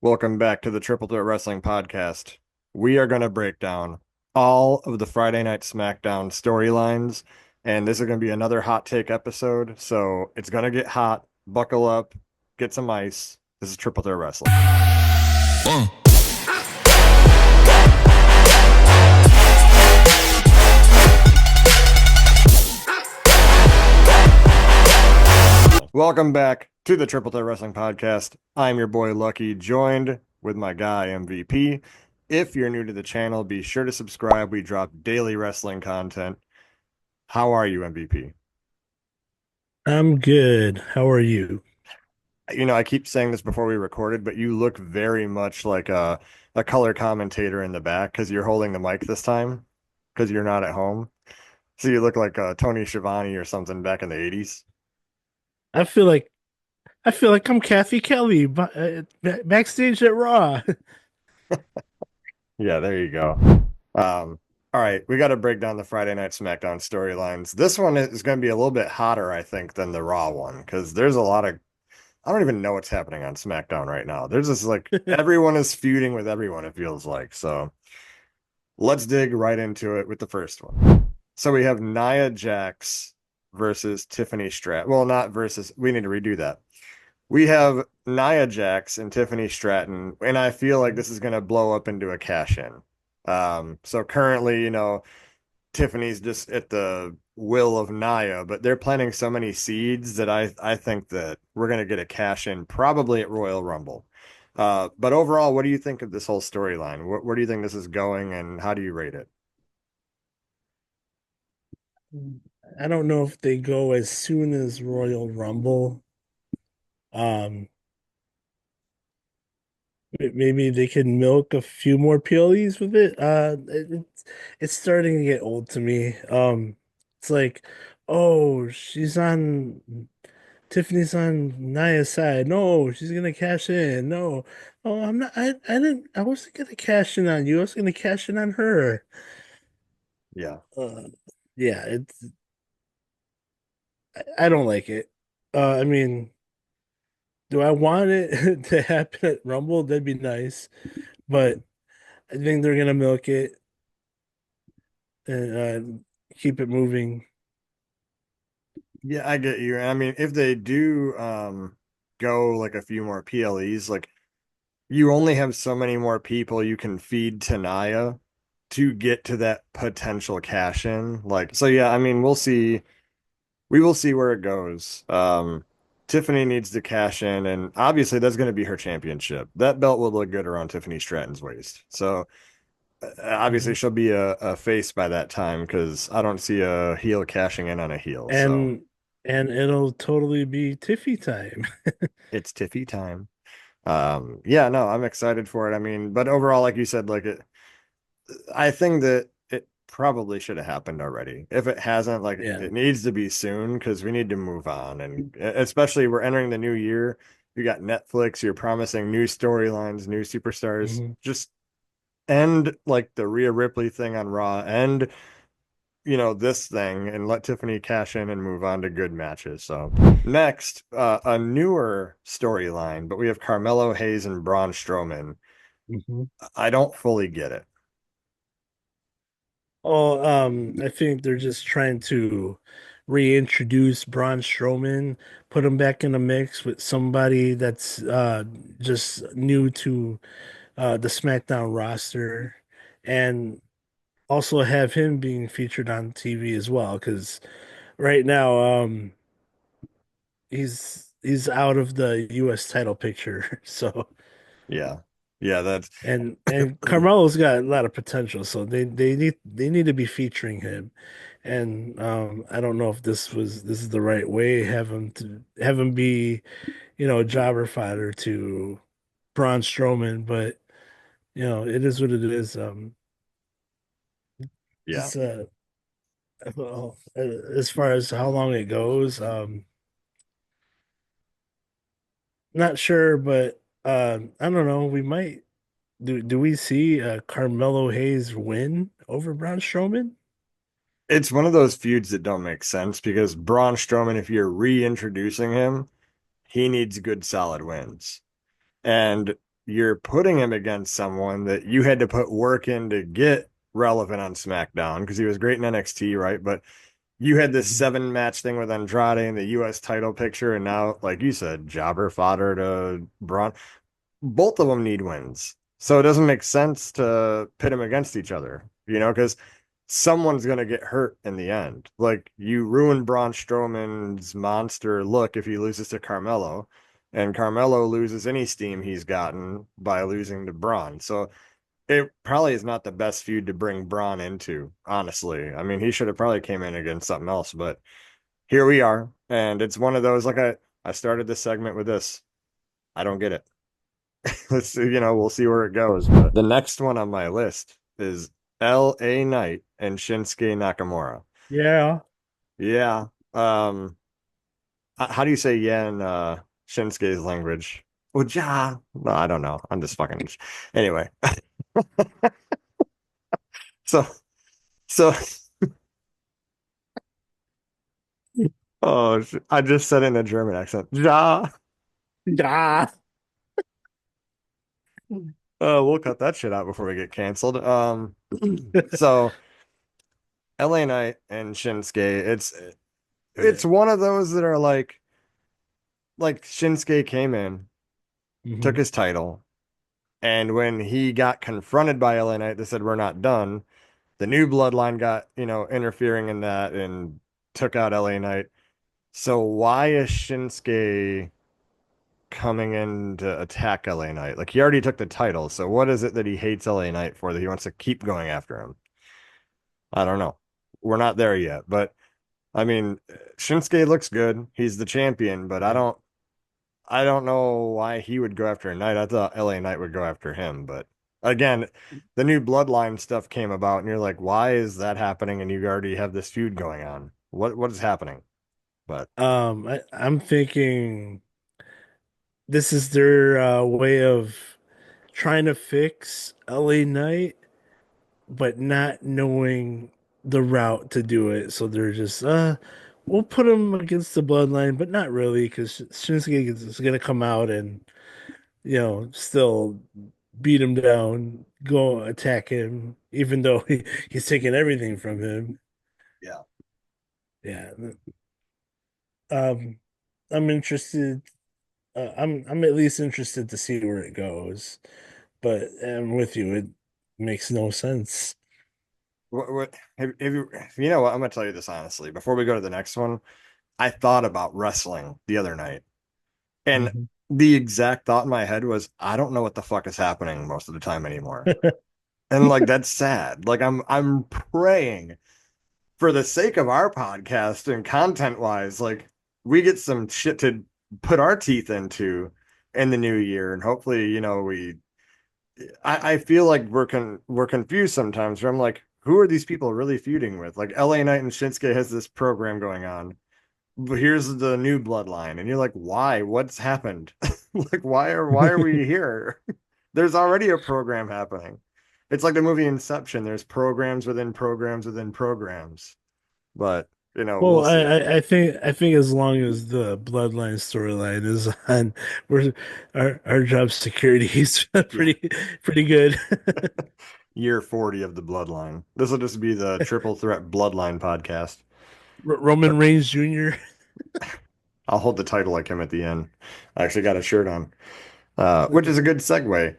Welcome back to the Triple Threat Wrestling Podcast. We are going to break down all of the Friday Night Smackdown storylines, and this is going to be another hot take episode. So it's going to get hot. Buckle up, get some ice. This is Triple Threat Wrestling. Welcome back to the Triple Threat Wrestling Podcast. I'm your boy Lucky, joined with my guy MVP. If you're new to the channel, be sure to subscribe. We drop daily wrestling content. How are you, MVP? I'm good. How are you? I keep saying this before we recorded, but you look very much like a color commentator in the back because you're holding the mic this time because you're not at home. So you look like Tony Schiavone or something back in the 80s. I feel like I feel like I'm Kathy Kelly backstage at Raw. Yeah, there you go. All right, we got to break down the Friday Night SmackDown storylines. This one is going to be a little bit hotter, I think, than the Raw one because there's a lot of I don't even know what's happening on SmackDown right now. There's just like everyone is feuding with everyone, it feels like. So let's dig right into it with the first one. So we have Nia Jax versus Tiffany Stratton. Well, not versus, we need to redo that. We have Nia Jax and Tiffany Stratton, and I feel like this is going to blow up into a cash in. So currently, Tiffany's just at the will of Nia, but they're planting so many seeds that I think that we're gonna get a cash in probably at Royal Rumble. But overall, what do you think of this whole storyline? Where do you think this is going, and how do you rate it? I don't know if they go as soon as Royal Rumble. Um, maybe they can milk a few more PLEs with it. It's starting to get old to me. It's like, oh, she's on Tiffany's on Nia's side. No, she's gonna cash in. No, oh, I'm not. I wasn't gonna cash in on you. I was gonna cash in on her. Yeah. Uh, yeah, I don't like it. I mean, do I want it to happen at Rumble? That'd be nice, but I think they're gonna milk it and keep it moving. Yeah, I get you. I mean, if they do go like a few more PLEs, like you only have so many more people you can feed to Nia to get to that potential cash in. Like, so yeah, I mean, we'll see. We will see where it goes. Tiffany needs to cash in, and obviously that's going to be her championship. That belt will look good around Tiffany Stratton's waist. So obviously Mhm. she'll be a face by that time because I don't see a heel cashing in on a heel. So And and it'll totally be Tiffy time. it's Tiffy time. Yeah, no, I'm excited for it. I mean, but overall, like you said, I think that it probably should have happened already. If it hasn't, like Yeah. it needs to be soon because we need to move on. And especially we're entering the new year. You got Netflix, you're promising new storylines, new superstars. Mhm. Just end like the Rhea Ripley thing on Raw, end, this thing and let Tiffany cash in and move on to good matches. So next, a newer storyline, but we have Carmelo Hayes and Braun Strowman. Mhm. I don't fully get it. Oh, I think they're just trying to reintroduce Braun Strowman, put him back in the mix with somebody that's just new to the SmackDown roster, and also have him being featured on TV as well. Because right now, he's out of the U.S. title picture. So, Yeah. Yeah, that's and Carmelo's got a lot of potential, so they need to be featuring him. And I don't know if this is the right way. Have him be, a jobber fighter to Braun Strowman, but it is what it is. yeah. Just well, as far as how long it goes, not sure, but I don't know. We might do we see Carmelo Hayes win over Braun Strowman? It's one of those feuds that don't make sense because Braun Strowman, if you're reintroducing him, he needs good solid wins. And you're putting him against someone that you had to put work in to get relevant on SmackDown because he was great in NXT, right? But you had this Mhm. 7 match thing with Andrade in the US title picture, and now, like you said, jobber fodder to Braun. Both of them need wins. So it doesn't make sense to pit them against each other, because someone's going to get hurt in the end. Like you ruin Braun Strowman's monster look if he loses to Carmelo, and Carmelo loses any steam he's gotten by losing to Braun. So it probably is not the best feud to bring Braun into, honestly. I mean, he should have probably came in against something else, but here we are. And it's one of those, like I started this segment with this. I don't get it. Let's see, we'll see where it goes. But the next one on my list is LA Knight and Shinsuke Nakamura. Yeah. Yeah. How do you say yeah in Shinsuke's language? Well, ja. No, I don't know. I'm just fucking anyway. So so oh I just said it in a German accent. Ja. Yeah. We'll cut that shit out before we get canceled. So LA Knight and Shinsuke, it's one of those that are like Shinsuke came in, took Mhm. his title, and when he got confronted by LA Knight, they said, "We're not done." The new bloodline got, interfering in that and took out LA Knight. So why is Shinsuke coming in to attack LA Knight? Like he already took the title. So what is it that he hates LA Knight for that he wants to keep going after him? I don't know. We're not there yet, but I mean, Shinsuke looks good. He's the champion, but I Yeah. don't I don't know why he would go after a Knight. I thought LA Knight would go after him, but again, the new bloodline stuff came about and you're like, why is that happening? And you already have this feud going on. What is happening? But I'm thinking this is their way of trying to fix LA Knight, but not knowing the route to do it. So they're just, we'll put him against the bloodline, but not really, because Shinsuke is gonna come out and, still beat him down, go attack him, even though he's taking everything from him. yeah. Yeah. Um, I'm interested. I'm at least interested to see where it goes, but I'm with you. It makes no sense. What have you know what? I'm gonna tell you this honestly. Before we go to the next one, I thought about wrestling the other night. And Mhm. the exact thought in my head was, I don't know what the fuck is happening most of the time anymore. And like that's sad. Like I'm praying for the sake of our podcast and content wise, like we get some shit to put our teeth into in the new year. And hopefully, I feel like we're confused sometimes where I'm like, who are these people really feuding with? Like LA Knight and Shinsuke has this program going on. But here's the new bloodline. And you're like, why? What's happened? Like, why are we here? There's already a program happening. It's like the movie Inception. There's programs within programs within programs. But we'll Well, see. I think as long as the bloodline storyline is on, we're our job security is Yeah. pretty good. Year 40 of the bloodline. This will just be the triple threat bloodline podcast. Roman But Reigns Jr. I'll hold the title like him at the end. I actually got a shirt on. Which is a good segue.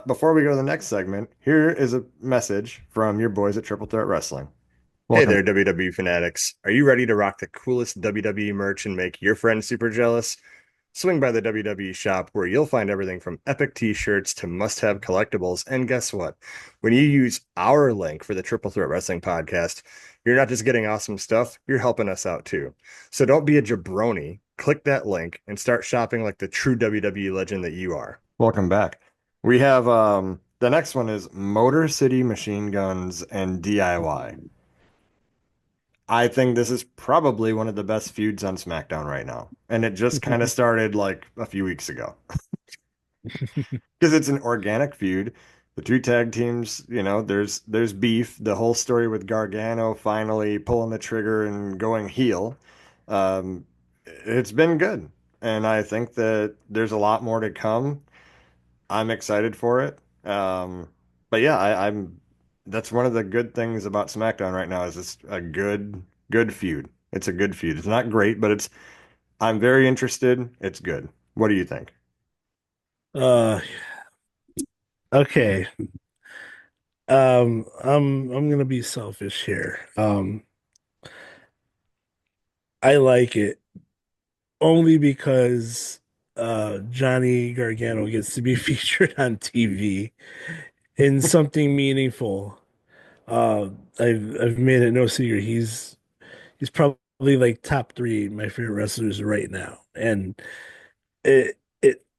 Before we go to the next segment, here is a message from your boys at Triple Threat Wrestling. Hey Welcome. there, WWE fanatics. Are you ready to rock the coolest WWE merch and make your friends super jealous? Swing by the WWE shop where you'll find everything from epic t-shirts to must-have collectibles. And guess what? When you use our link for the Triple Threat Wrestling podcast, you're not just getting awesome stuff, you're helping us out too. So don't be a jabroni. Click that link and start shopping like the true WWE legend that you are. Welcome back. We have the next one is Motor City Machine Guns and DIY. I think this is probably one of the best feuds on SmackDown right now. And it just kind of started like a few weeks ago because it's an organic feud. The two tag teams, there's beef. The whole story with Gargano finally pulling the trigger and going heel. It's been good. And I think that there's a lot more to come. I'm excited for it. But yeah, I'm that's one of the good things about SmackDown right now is it's a good feud. It's a good feud. It's not great, but I'm very interested. It's good. What do you think? Uh, okay. I'm gonna be selfish here. I like it only because Johnny Gargano gets to be featured on TV in something meaningful. Uh, I've made it no secret he's probably like top three my favorite wrestlers right now, and it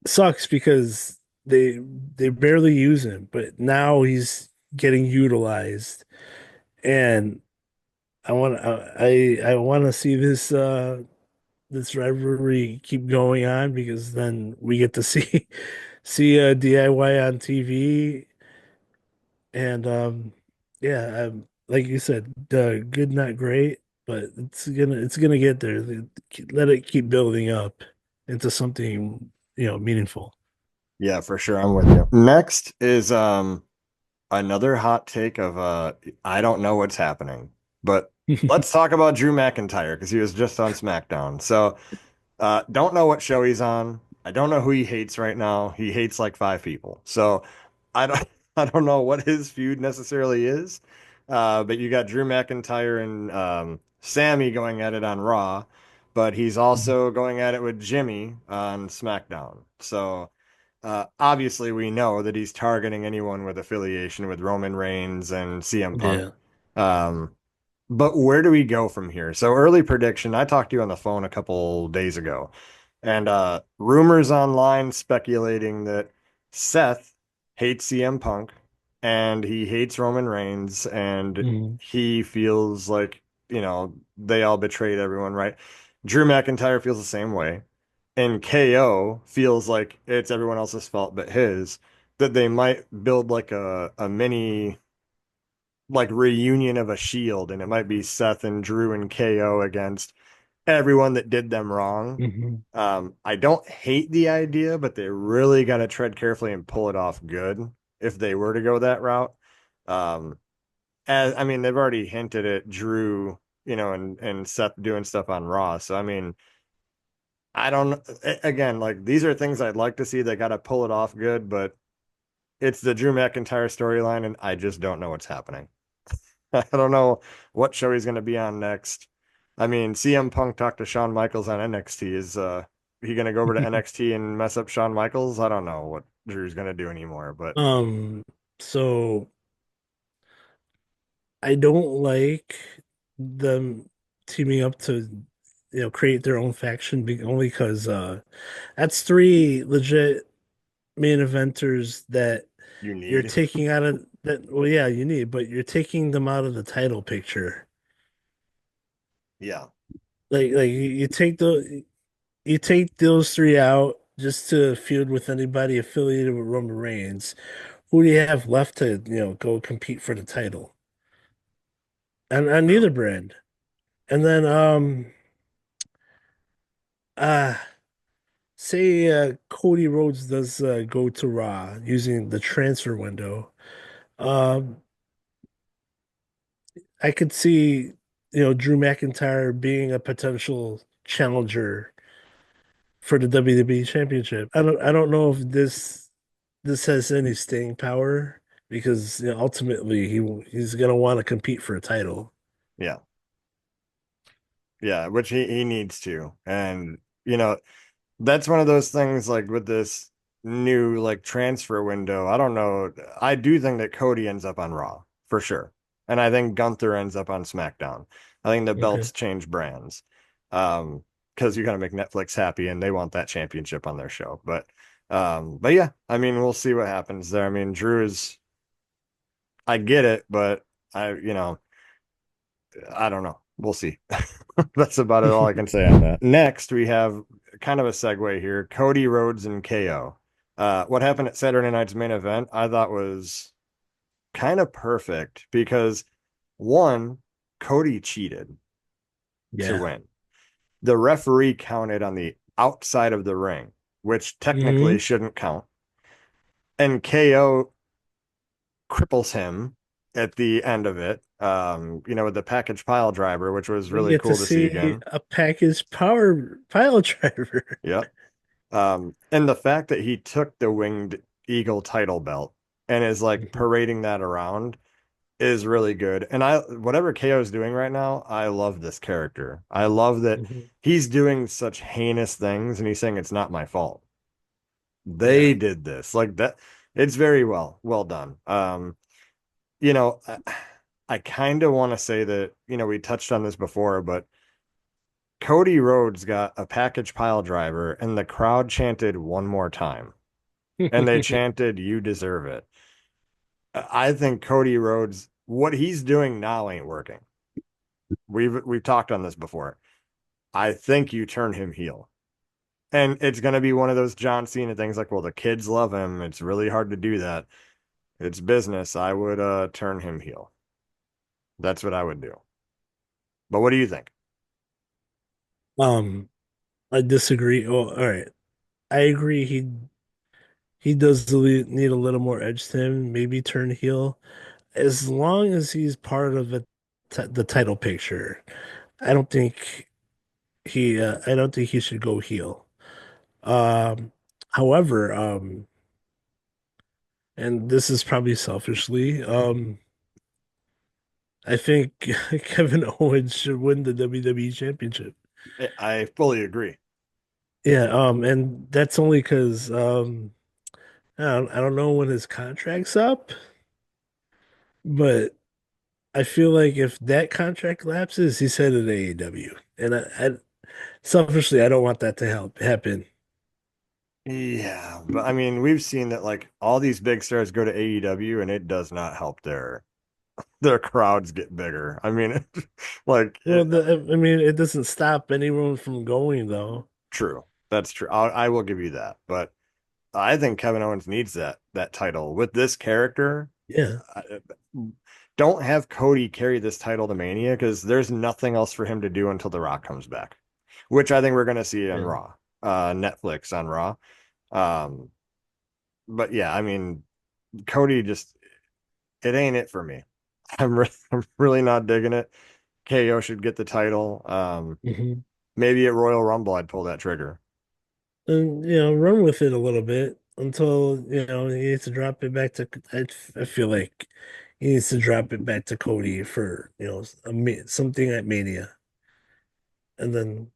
sucks because they barely use him, but now he's getting utilized, and I want to see this rivalry keep going on because then we get to see see DIY on TV and yeah, like you said, good not great, but it's gonna get there. Let it keep building up into something meaningful. Yeah, for sure. I'm with you. Next is another hot take of I don't know what's happening. But let's talk about Drew McIntyre because he was just on SmackDown. So don't know what show he's on. I don't know who he hates right now. He hates like five people. So I don't I don't know what his feud necessarily is. But you got Drew McIntyre and Sammy going at it on Raw, but he's also going at it with Jimmy on SmackDown. So obviously we know that he's targeting anyone with affiliation with Roman Reigns and CM Punk. Yeah. Um, but where do we go from here? So early prediction, I talked to you on the phone a couple days ago, and rumors online speculating that Seth hates CM Punk and he hates Roman Reigns and Mhm. he feels like, they all betrayed everyone, right? Drew McIntyre feels the same way. And KO feels like it's everyone else's fault but his, that they might build like a mini like reunion of a Shield, and it might be Seth and Drew and KO against everyone that did them wrong. Mhm. I don't hate the idea, but they really got to tread carefully and pull it off good if they were to go that route. Um, as I mean, they've already hinted at Drew, and Seth doing stuff on Raw. So I mean, I don't. Again, like these are things I'd like to see. They got to pull it off good, but it's the Drew McIntyre storyline, and I just don't know what's happening. I don't know what show he's going to be on next. I mean, CM Punk talked to Shawn Michaels on NXT. Is he going to go over to NXT and mess up Shawn Michaels? I don't know what Drew's going to do anymore, but Um, so I don't like them teaming up to create their own faction only because that's three legit main eventers that you you're need. taking out of that. Well, yeah, you need, but you're taking them out of the title picture. Yeah. Like you take those three out just to feud with anybody affiliated with Roman Reigns. Who do you have left to, go compete for the title? And on True. neither brand. And then uh say Cody Rhodes does go to Raw using the transfer window. Um I could see, Drew McIntyre being a potential challenger for the WWE Championship. I don't know if this has any staying power because ultimately he's gonna want to compete for a title. Yeah. Yeah, which he needs to. And, you know, that's one of those things like with this new like transfer window. I don't know. I do think that Cody ends up on Raw for sure. And I think Gunther ends up on SmackDown. I think the Okay. belts change brands. Because you gotta make Netflix happy and they want that championship on their show. But yeah, I mean we'll see what happens there. I mean, Drew is I get it, but I don't know. We'll see. That's about it. All I can say on that. Next, we have kind of a segue here. Cody Rhodes and KO. What happened at Saturday night's main event, I thought was kind of perfect because one, Cody cheated to Yeah. win. The referee counted on the outside of the ring, which technically Hmm. shouldn't count. and KO cripples him at the end of it. With the package pile driver, which was We really get to cool to see see again. a package power pile driver. Yep. And the fact that he took the winged eagle title belt and is like Mhm. parading that around is really good. And whatever KO is doing right now, I love this character. I love that Mhm. he's doing such heinous things and he's saying it's not my fault. Yeah. They did this. Like that. It's very well done. You know, I kind of want to say that, we touched on this before, but Cody Rhodes got a package pile driver and the crowd chanted one more time. And they chanted, "You deserve it." I think Cody Rhodes, what he's doing now ain't working. We've talked on this before. I think you turn him heel. And it's going to be one of those John Cena things like, well, the kids love him. It's really hard to do that. It's business. I would turn him heel. That's what I would do. But what do you think? Um, I disagree. Oh, all right. I agree. He does need a little more edge to him. Maybe turn heel as long as he's part of the title picture. I don't think I don't think he should go heel. Um, however, and this is probably selfishly, I think Kevin Owens should win the WWE Championship. I fully agree. Yeah, and that's only because I don't know when his contract's up, but I feel like if that contract lapses, he's headed to AEW, and selfishly I don't want that to help happen. Yeah, but I mean, we've seen that like all these big stars go to AEW and it does not help their crowds get bigger. I mean, like Well, I mean, it doesn't stop anyone from going though. true. That's true. I will give you that. But I think Kevin Owens needs that title with this character. Yeah. I, don't have Cody carry this title to Mania because there's nothing else for him to do until The Rock comes back, which I think we're gonna see on Yeah. Raw, Netflix on Raw. Um, but yeah, I mean, Cody just it ain't it for me. I'm really not digging it. KO should get the title. Hmm. Maybe at Royal Rumble I'd pull that trigger. And run with it a little bit until he needs to drop it back to. I feel like he needs to drop it back to Cody for something at Mania, and then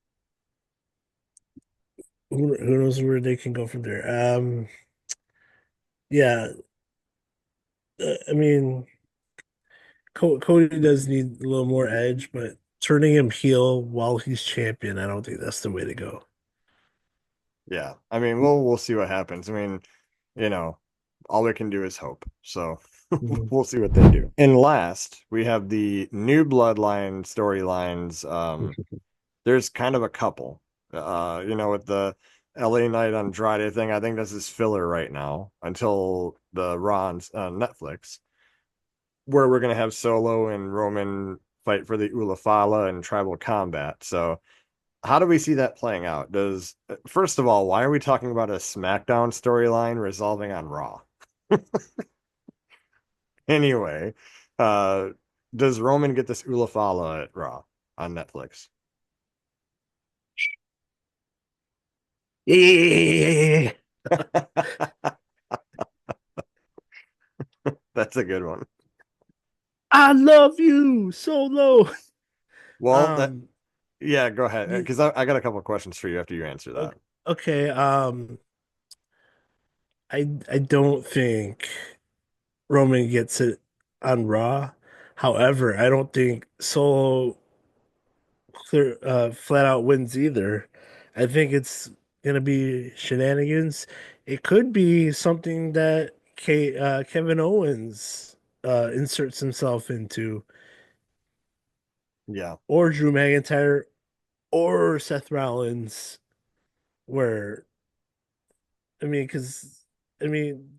who knows where they can go from there. Yeah, I mean, Cody does need a little more edge, but turning him heel while he's champion, I don't think that's the way to go. Yeah. I mean, we'll see what happens. I mean, you know, all we can do is hope. So Mhm. we'll see what they do. And last, we have the new bloodline storylines. There's kind of a couple. With the LA Knight Andrade thing, I think this is filler right now until the Raw on Netflix, where we're gonna have Solo and Roman fight for the Ulafala and tribal combat. So how do we see that playing out? First of all, why are we talking about a SmackDown storyline resolving on Raw? Anyway, uh, does Roman get this Ulafala at Raw on Netflix? Yeah. That's a good one. I love you, Solo. Well, Um, yeah, go ahead, you, because I got a couple of questions for you after you answer that. okay. I don't think Roman gets it on Raw. However, I don't think Solo flat out wins either. I think it's gonna be shenanigans. It could be something that Kevin Owens inserts himself into, Yeah, or Drew McIntyre, or Seth Rollins. Where because I mean,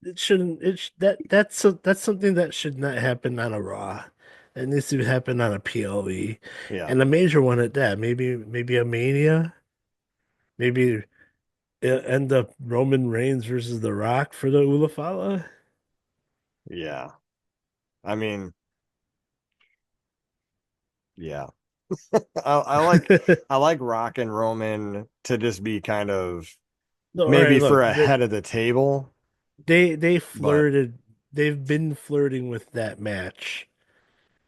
it shouldn't. That's something that should not happen on a Raw. It needs to happen on a PLE, yeah, and a major one at that. Maybe a Mania. Maybe. end up Roman Reigns versus The Rock for the Ulafala. Yeah. I mean, yeah. I like I like Rock and Roman to just be kind of No, all right, maybe for look, a head of the table, they but flirted. They've been flirting with that match,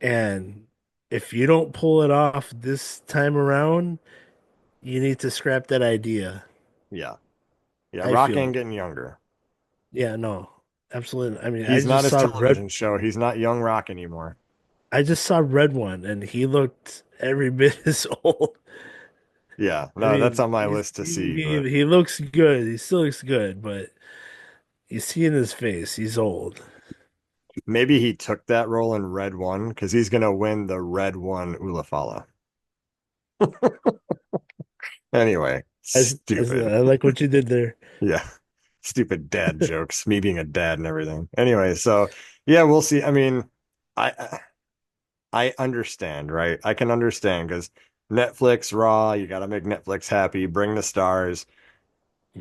and if you don't pull it off this time around, you need to scrap that idea. yeah. Yeah, I Rock ain't feel. getting younger. Yeah, no, absolutely. I mean, He's not his television show. He's not young Rock anymore. I just saw Red One, and he looked every bit as old. Yeah, I no, that's mean, on my list to see, but he looks good. He still looks good, but you see in his face, he's old. maybe he took that role in Red One because he's gonna win the Red One Ulafala. Anyway, stupid. I like what you did there. Yeah. Stupid dad jokes, me being a dad and everything. Anyway, so yeah, we'll see. I mean, I understand, right? I can understand because Netflix, Raw, you got to make Netflix happy, bring the stars.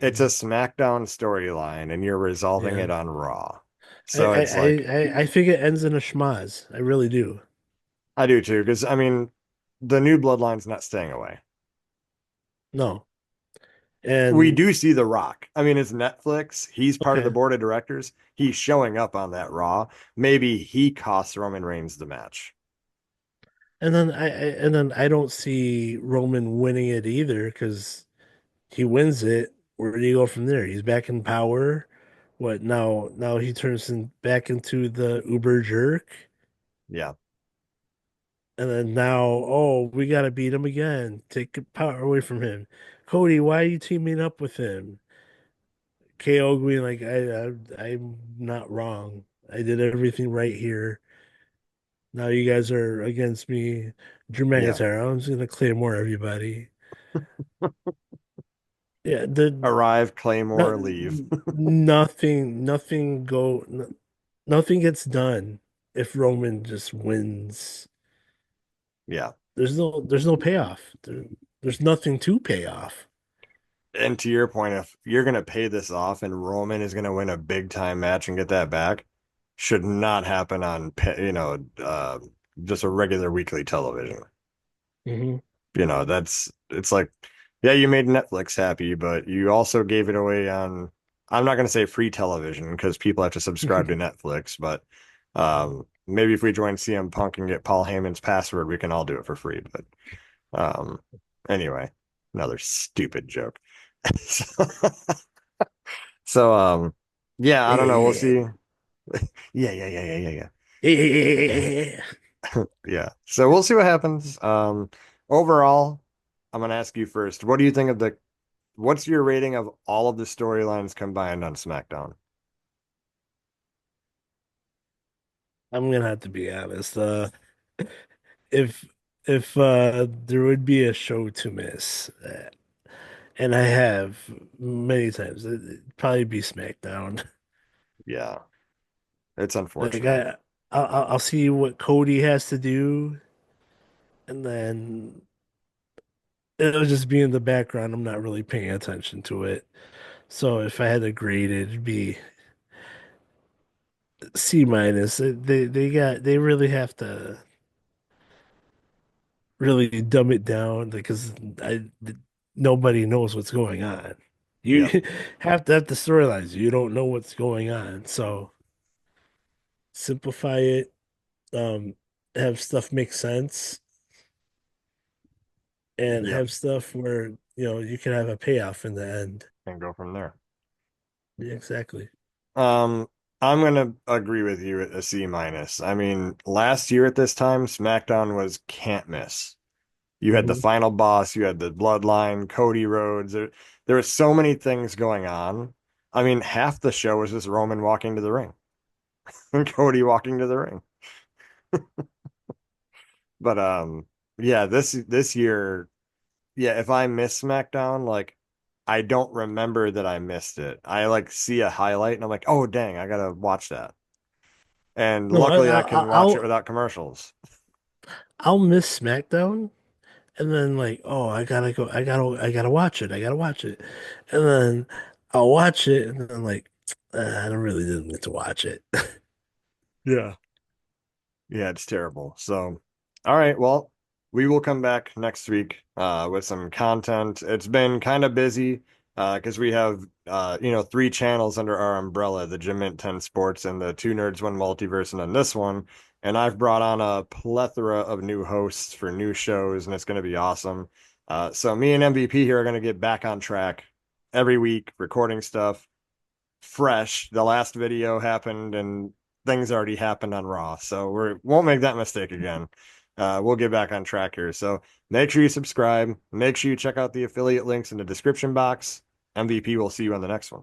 It's a Mhm. SmackDown storyline and you're resolving Yeah, it on Raw. So it's like, I think it ends in a schmaz. I really do. I do too, because I mean, the new bloodline's not staying away. No, We and do see The Rock. I mean, it's Netflix. He's part of the okay, board of directors. He's showing up on that Raw. Maybe he costs Roman Reigns the match. and then I don't see Roman winning it either because he wins it. Where do you go from there? He's back in power. What now? Now he turns back into the Uber jerk. Yeah, And then now, oh, we gotta beat him again. Take power away from him. Cody, why are you teaming up with him? KO being like, I'm not wrong. I did everything right here. Now you guys are against me. Drew yeah. McIntyre, I'm just gonna Claymore everybody. Yeah, the Arrive, no, Claymore, leave. nothing gets done if Roman just wins. Yeah. There's no payoff. There's nothing to pay off. And to your point, if you're gonna pay this off and Roman is gonna win a big time match and get that back, should not happen on just a regular weekly television. Hmm. That's it's like, yeah, you made Netflix happy, but you also gave it away on, I'm not gonna say free television because people have to subscribe to Netflix, but maybe if we join CM Punk and get Paul Heyman's password, we can all do it for free. But um, anyway, another stupid joke. So, so yeah, I don't know. We'll Yeah. see. Yeah, yeah, yeah, yeah, yeah, yeah. Yeah. Yeah. So we'll see what happens. Overall, I'm gonna ask you first. What do you think of what's your rating of all of the storylines combined on SmackDown? I'm gonna have to be honest. If there would be a show to miss, and I have many times, it'd probably be SmackDown. Yeah, it's Like unfortunate. I'll see what Cody has to do, and then it'll just be in the background. I'm not really paying attention to it. So if I had to grade it, it'd be C minus. They really have to really dumb it down because nobody knows what's going on. Yep. You have to have the storylines. You don't know what's going on. So simplify it, um, have stuff make sense and Yep. have stuff where, you can have a payoff in the end. And go from there. Yeah, exactly. Um, I'm gonna agree with you at a C minus. I mean, last year at this time, SmackDown was can't miss. You had the Hmm. final boss, you had the bloodline, Cody Rhodes. There were so many things going on. I mean, half the show was just Roman walking to the ring and Cody walking to the ring. But yeah, this year, yeah, if I miss SmackDown, like I don't remember that I missed it. I like see a highlight and I'm like, oh dang, I gotta watch that. And No, luckily I can watch it without commercials. I'll miss SmackDown and then like, oh, I gotta go, I gotta watch it, I gotta watch it, and then I'll watch it, and then like, I don't really didn't get to watch it. Yeah. Yeah, it's terrible. So, all right, well, we will come back next week with some content. It's been kind of busy because we have three channels under our umbrella, the Gym Mint 10 Sports and the Two Nerds One Multiverse, and then this one. And I've brought on a plethora of new hosts for new shows, and it's going to be awesome. So me and MVP here are going to get back on track every week, recording stuff fresh. The last video happened and things already happened on Raw. So we won't make that mistake again. We'll get back on track here. So make sure you subscribe. Make sure you check out the affiliate links in the description box. MVP will see you on the next one.